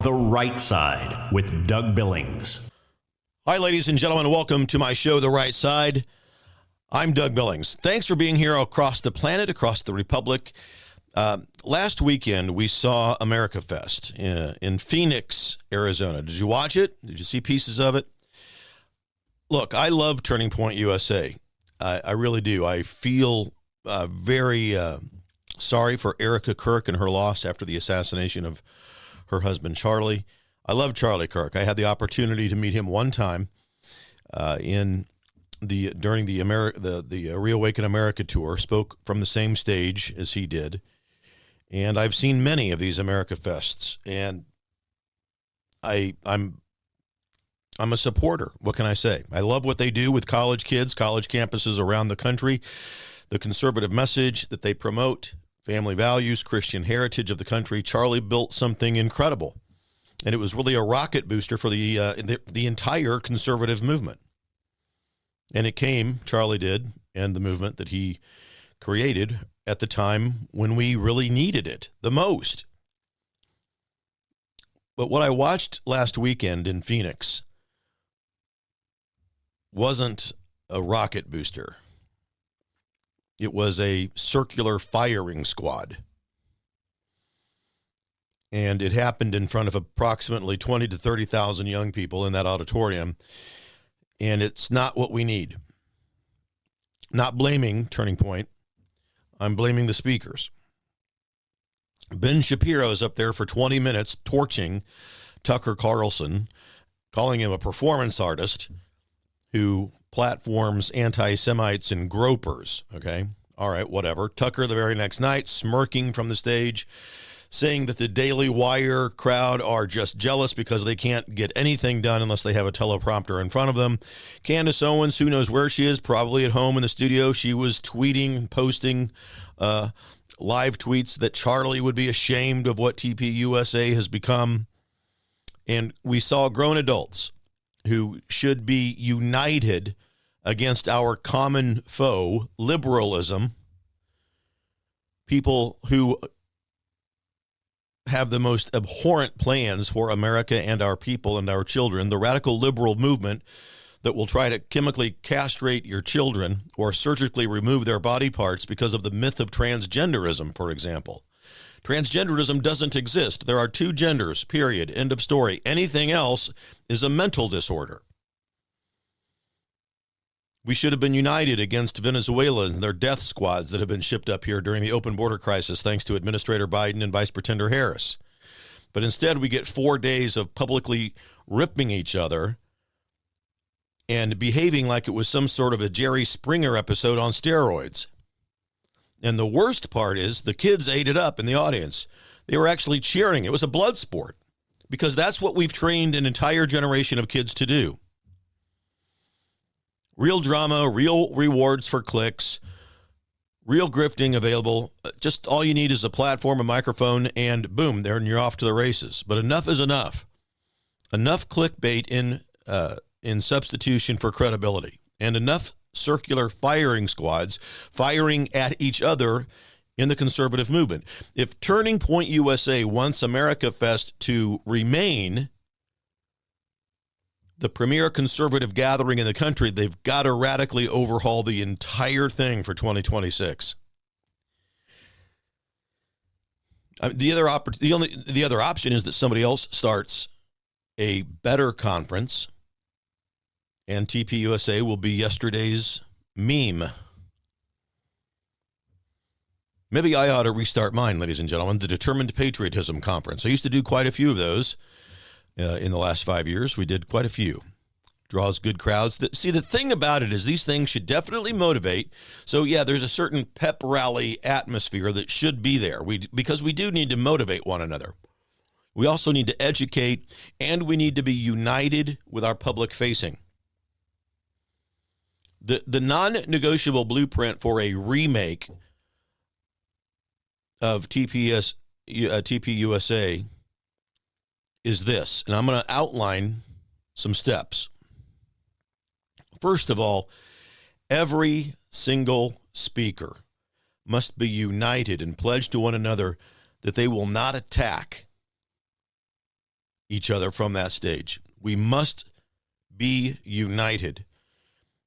The Right Side with Doug Billings. Hi, ladies and gentlemen. Welcome to my show, The Right Side. I'm Doug Billings. Thanks for being here across the planet, across the republic. Last weekend, we saw AmericaFest in Phoenix, Arizona. Did you watch it? Did you see pieces of it? Look, I love Turning Point USA. I really do. I feel very sorry for Erika Kirk and her loss after the assassination of her husband, Charlie. I love Charlie Kirk. I had the opportunity to meet him one time during the Reawaken America tour. Spoke from the same stage as he did, and I've seen many of these AmericaFests, and I'm a supporter. What can I say? I love what they do with college kids, college campuses around the country, the conservative message that they promote, family values, Christian heritage of the country. Charlie built something incredible, and it was really a rocket booster for the entire conservative movement. And it came, Charlie did, and the movement that he created at the time when we really needed it the most. But what I watched last weekend in Phoenix wasn't a rocket booster. It was a circular firing squad. And it happened in front of approximately 20 to 30,000 young people in that auditorium. And it's not what we need. Not blaming Turning Point. I'm blaming the speakers. Ben Shapiro's up there for 20 minutes torching Tucker Carlson, calling him a performance artist who platforms anti-Semites and gropers, okay? All right, whatever. Tucker the very next night smirking from the stage, saying that the Daily Wire crowd are just jealous because they can't get anything done unless they have a teleprompter in front of them. Candace Owens, who knows where she is, probably at home in the studio. She was tweeting, posting live tweets that Charlie would be ashamed of what TPUSA has become. And we saw grown adults who should be united against our common foe, liberalism, people who have the most abhorrent plans for America and our people and our children, the radical liberal movement that will try to chemically castrate your children or surgically remove their body parts because of the myth of transgenderism, for example. Transgenderism doesn't exist. There are two genders, period, end of story. Anything else is a mental disorder. We should have been united against Venezuela and their death squads that have been shipped up here during the open border crisis, thanks to Administrator Biden and Vice Pretender Harris. But instead, we get 4 days of publicly ripping each other and behaving like it was some sort of a Jerry Springer episode on steroids. And the worst part is the kids ate it up in the audience. They were actually cheering. It was a blood sport because that's what we've trained an entire generation of kids to do. Real drama, real rewards for clicks, real grifting available. Just all you need is a platform, a microphone, and boom, there you're off to the races. But enough is enough. Enough clickbait in substitution for credibility, and enough circular firing squads firing at each other in the conservative movement. If Turning Point USA wants AmericaFest to remain the premier conservative gathering in the country, they've got to radically overhaul the entire thing for 2026. The other option is that somebody else starts a better conference, and TPUSA will be yesterday's meme. Maybe I ought to restart mine, ladies and gentlemen, the Determined Patriotism Conference. I used to do quite a few of those in the last 5 years. We did quite a few. Draws good crowds. See, the thing about it is these things should definitely motivate. So, yeah, there's a certain pep rally atmosphere that should be there because we do need to motivate one another. We also need to educate, and we need to be united with our public facing. The non-negotiable blueprint for a remake of TPUSA is this, and I'm going to outline some steps. First of all, every single speaker must be united and pledge to one another that they will not attack each other from that stage. We must be united.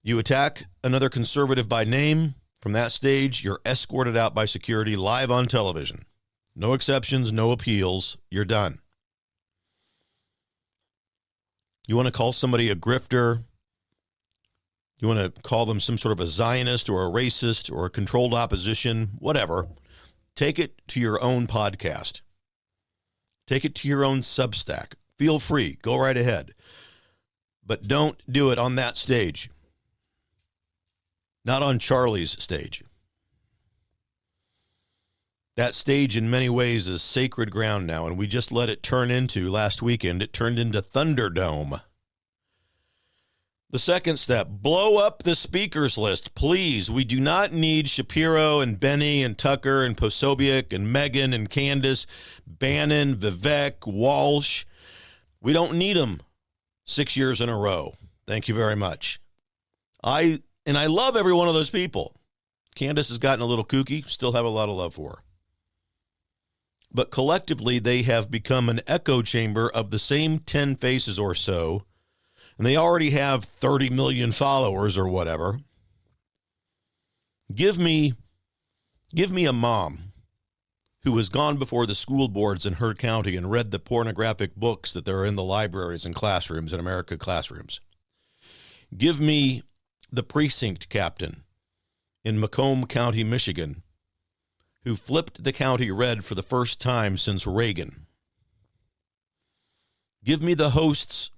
You attack another conservative by name, from that stage, you're escorted out by security live on television. No exceptions, no appeals. You're done. You want to call somebody a grifter? You want to call them some sort of a Zionist or a racist or a controlled opposition, whatever. Take it to your own podcast. Take it to your own Substack. Feel free. Go right ahead. But don't do it on that stage. Not on Charlie's stage. That stage in many ways is sacred ground now, and we just let it turn into, last weekend, it turned into Thunderdome. The second step, blow up the speakers list, please. We do not need Shapiro and Benny and Tucker and Posobiec and Megan and Candace, Bannon, Vivek, Walsh. We don't need them 6 years in a row. Thank you very much. I love every one of those people. Candace has gotten a little kooky, still have a lot of love for her. But collectively, they have become an echo chamber of the same 10 faces or so, and they already have 30 million followers or whatever. Give me a mom who has gone before the school boards in her county and read the pornographic books that are in the libraries and classrooms in America classrooms. Give me the precinct captain in Macomb County, Michigan, who flipped the county red for the first time since Reagan. Give me the hosts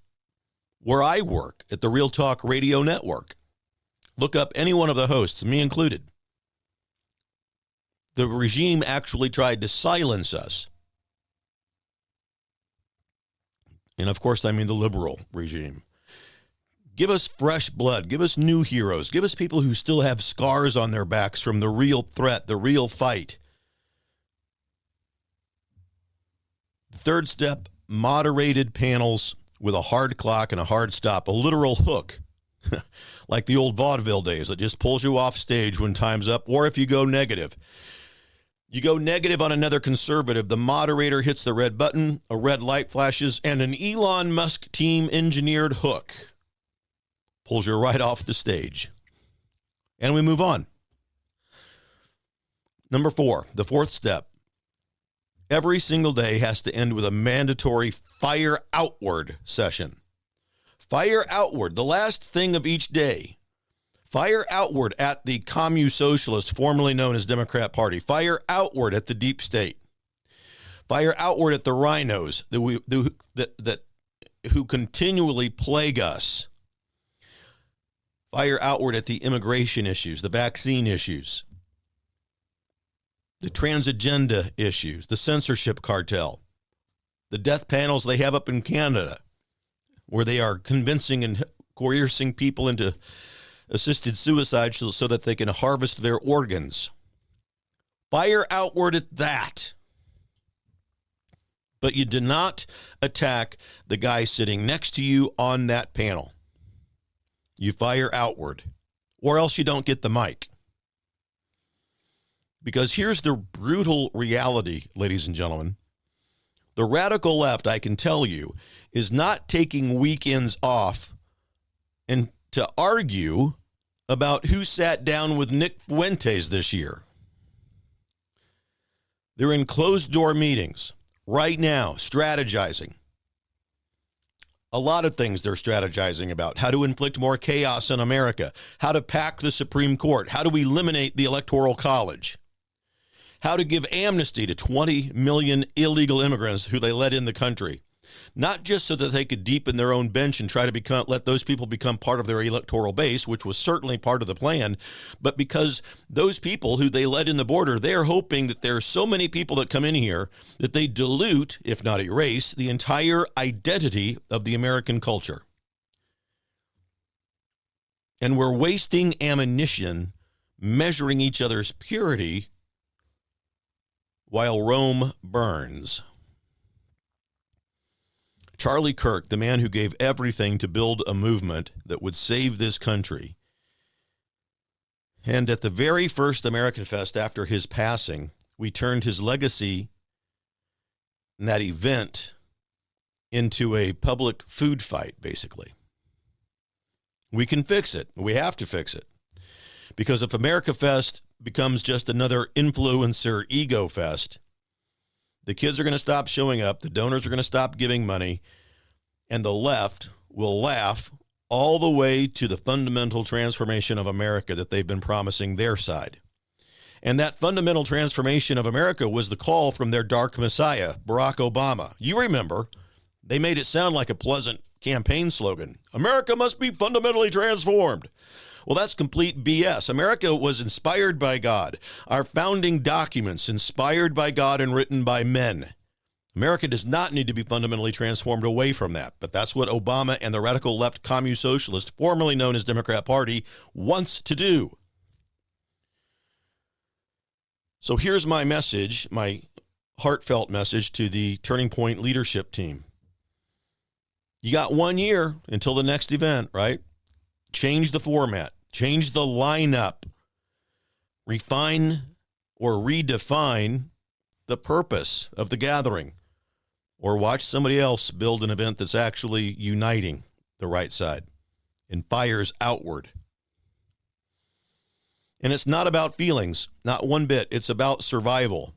where I work at the Real Talk Radio Network. Look up any one of the hosts, me included. The regime actually tried to silence us. And of course, I mean the liberal regime. Give us fresh blood. Give us new heroes. Give us people who still have scars on their backs from the real threat, the real fight. The third step, moderated panels with a hard clock and a hard stop, a literal hook, like the old vaudeville days that just pulls you off stage when time's up, or if you go negative. You go negative on another conservative, the moderator hits the red button, a red light flashes, and an Elon Musk team engineered hook pulls you right off the stage. And we move on. Number 4, the fourth step. Every single day has to end with a mandatory fire outward session. Fire outward, the last thing of each day. Fire outward at the Commu Socialist, formerly known as Democrat Party. Fire outward at the deep state. Fire outward at the rhinos who continually plague us. Fire outward at the immigration issues, the vaccine issues, the transagenda issues, the censorship cartel, the death panels they have up in Canada, where they are convincing and coercing people into assisted suicide so that they can harvest their organs. Fire outward at that. But you do not attack the guy sitting next to you on that panel. You fire outward, or else you don't get the mic. Because here's the brutal reality, ladies and gentlemen. The radical left, I can tell you, is not taking weekends off and to argue about who sat down with Nick Fuentes this year. They're in closed-door meetings right now, strategizing. A lot of things they're strategizing about. How to inflict more chaos in America. How to pack the Supreme Court. How to eliminate the Electoral College. How to give amnesty to 20 million illegal immigrants who they let in the country. Not just so that they could deepen their own bench and try to let those people become part of their electoral base, which was certainly part of the plan, but because those people who they let in the border, they're hoping that there are so many people that come in here that they dilute, if not erase, the entire identity of the American culture. And we're wasting ammunition measuring each other's purity while Rome burns. Charlie Kirk, the man who gave everything to build a movement that would save this country. And at the very first AmericaFest after his passing, we turned his legacy in that event into a public food fight, basically. We can fix it. We have to fix it. Because if AmericaFest becomes just another influencer ego fest, the kids are going to stop showing up, the donors are going to stop giving money, and the left will laugh all the way to the fundamental transformation of America that they've been promising their side. And that fundamental transformation of America was the call from their dark messiah, Barack Obama. You remember, they made it sound like a pleasant campaign slogan. America must be fundamentally transformed. Well, that's complete BS. America was inspired by God. Our founding documents inspired by God and written by men. America does not need to be fundamentally transformed away from that. But that's what Obama and the radical left commune socialist, formerly known as Democrat Party, wants to do. So here's my message, my heartfelt message to the Turning Point leadership team. You got 1 year until the next event, right? Change the format, change the lineup, refine or redefine the purpose of the gathering, or watch somebody else build an event that's actually uniting the right side and fires outward. And it's not about feelings, not one bit. It's about survival.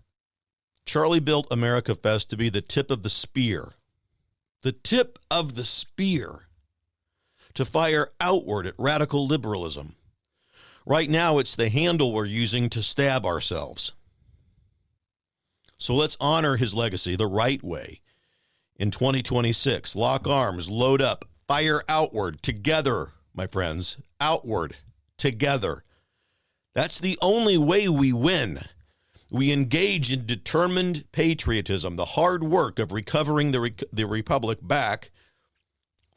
Charlie built AmericaFest to be the tip of the spear. The tip of the spear to fire outward at radical liberalism. Right now, it's the handle we're using to stab ourselves. So let's honor his legacy the right way. In 2026, lock arms, load up, fire outward together, my friends, outward together. That's the only way we win. We engage in determined patriotism, the hard work of recovering the republic back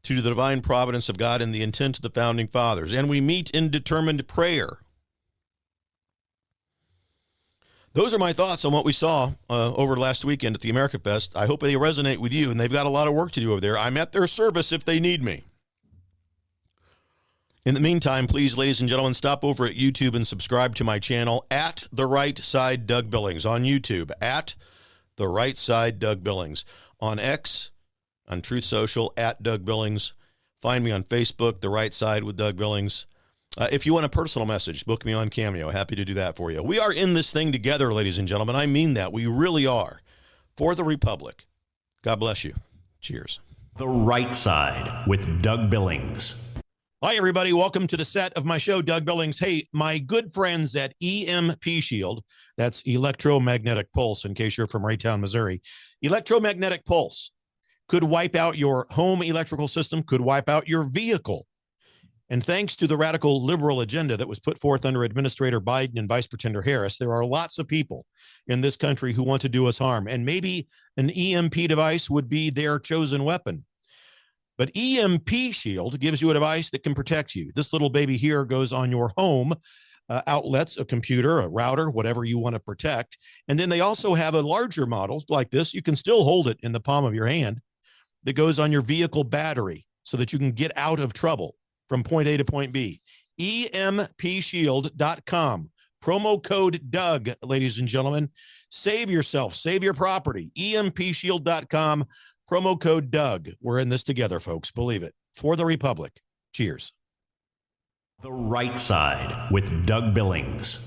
to the divine providence of God and the intent of the founding fathers. And we meet in determined prayer. Those are my thoughts on what we saw over last weekend at the AmericaFest. I hope they resonate with you, and they've got a lot of work to do over there. I'm at their service if they need me. In the meantime, please, ladies and gentlemen, stop over at YouTube and subscribe to my channel at The Right Side Doug Billings on YouTube, at The Right Side Doug Billings. On X, on Truth Social, at Doug Billings. Find me on Facebook, The Right Side with Doug Billings. If you want a personal message, book me on Cameo. Happy to do that for you. We are in this thing together, ladies and gentlemen. I mean that. We really are. For the Republic. God bless you. Cheers. The Right Side with Doug Billings. Hi, everybody. Welcome to the set of my show, Doug Billings. Hey, my good friends at EMP Shield, that's electromagnetic pulse, in case you're from Raytown, Missouri. Electromagnetic pulse could wipe out your home electrical system, could wipe out your vehicle. And thanks to the radical liberal agenda that was put forth under Administrator Biden and Vice Pretender Harris, there are lots of people in this country who want to do us harm. And maybe an EMP device would be their chosen weapon. But EMP Shield gives you a device that can protect you. This little baby here goes on your home outlets, a computer, a router, whatever you want to protect. And then they also have a larger model like this. You can still hold it in the palm of your hand that goes on your vehicle battery so that you can get out of trouble from point A to point B. EMPshield.com. Promo code Doug, ladies and gentlemen. Save yourself. Save your property. EMPshield.com. Promo code Doug. We're in this together, folks. Believe it. For the Republic. Cheers. The Right Side with Doug Billings.